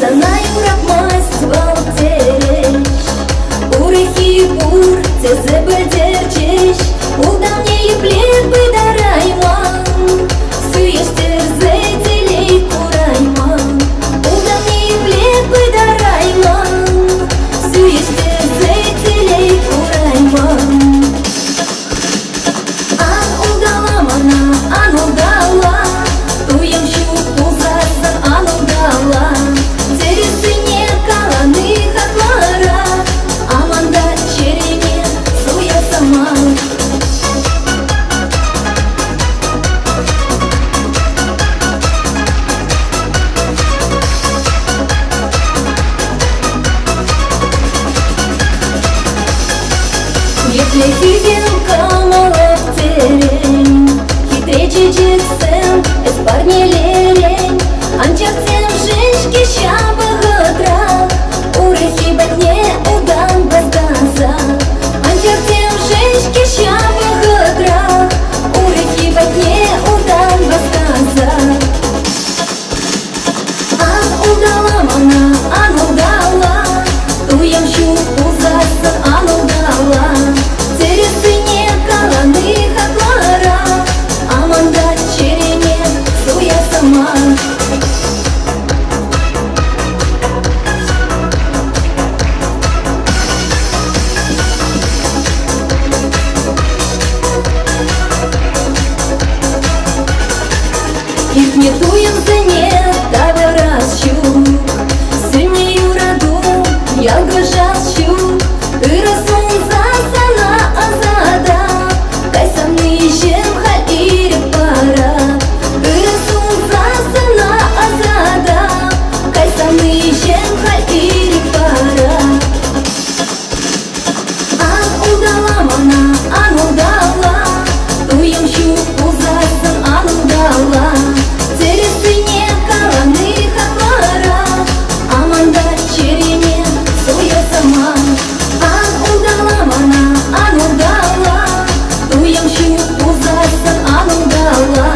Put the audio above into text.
Sana bırakmaz valtere Урехи бур, цезебе дерчиш Удан не еплет бы дарайман Суештер зетелей курайман Удан не еплет бы дарайман Суештер зетелей курайман Ан угала мана, ан угала Туем щук узасан, ан угала Тересыне каланых атлара Аманда черене суя сама Если физил камалов терень Хитрее чечексен, эс парни лерень Анчахтен женшки щабахатра Урехи батне удан бастаса Анчахтен женшки щабахатра Урехи батне удан бастаса Ан угала мана, ан угала Туем щук узасан, ан угала Тересыне каланых атлара Аманда черене суя сама Их не туем за нет, того раз щук Сильнею раду, я гожал щук Ты расун засана азада Кайсамны ищем халире пара Ты расун засана азада Кайсамны ищем халире пара Ан угала мана, ан угала Туем щук узасан, ан угала Тересыне каланых атлара Аманда черене суя сама Ан угала мана, ан угала Туем щук узасан, ан угала